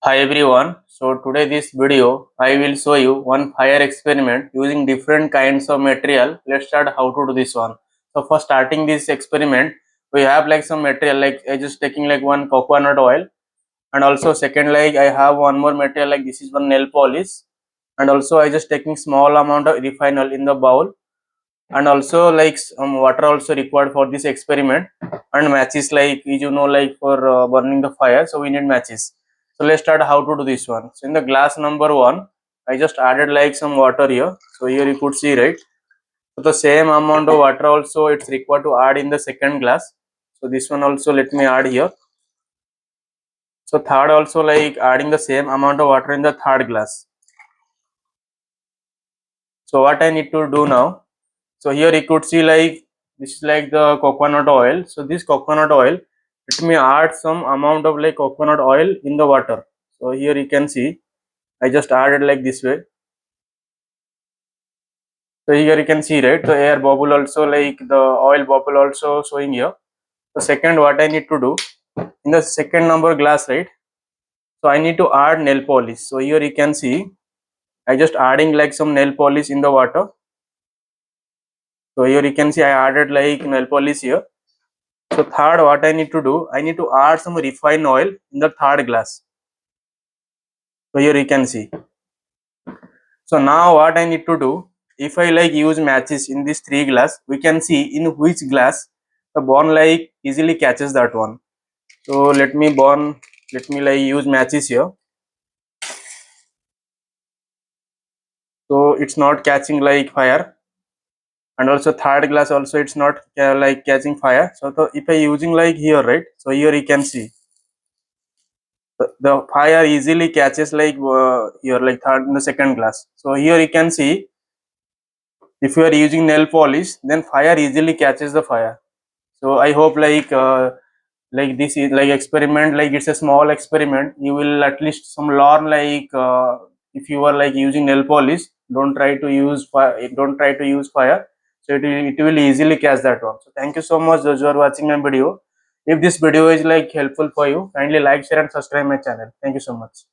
Hi everyone. So today this video I will show you one fire experiment using different kinds of material. Let's start how to do this one. So for starting this experiment we have like some material, like I just taking like one coconut oil, and also second, like I have one more material, like this is one nail polish, and also I just taking small amount of refined oil in the bowl, and also like some water also required for this experiment, and matches, like like for burning the fire, so we need matches. So let's start how to do this one. So in the glass number one I just added like some water here. So here you could see, right? So the same amount of water also it's required to add in the second glass. So this one also let me add here. So third also, like adding the same amount of water in the third glass. So what I need to do now, so here you could see like this is like the coconut oil. So this coconut oil, let me add some amount of like coconut oil in the water. So here you can see I just added like this way. So here you can see, right, the air bubble also, like the oil bubble also showing here. So second, what I need to do, in the second number glass, right, so I need to add nail polish. So here you can see I just adding like some nail polish in the water. So here you can see I added like nail polish here. So third, what I need to do, I need to add some refined oil in the third glass. So here you can see. So now what I need to do, if I like use matches in this three glass, we can see in which glass the bond like easily catches that one. So let me like use matches here. So it's not catching like fire, and also third glass also it's not like catching fire. So if I using like here, right, so here you can see the fire easily catches like here, like third in the second glass. So here you can see if you are using nail polish, then fire easily catches the fire. So I hope like this is like experiment, like it's a small experiment, you will at least some learn, like if you are like using nail polish, don't try to use fire, so it will easily catch that one. So thank you so much those who are watching my video. If this video is like helpful for you, kindly like, share and subscribe my channel. Thank you so much.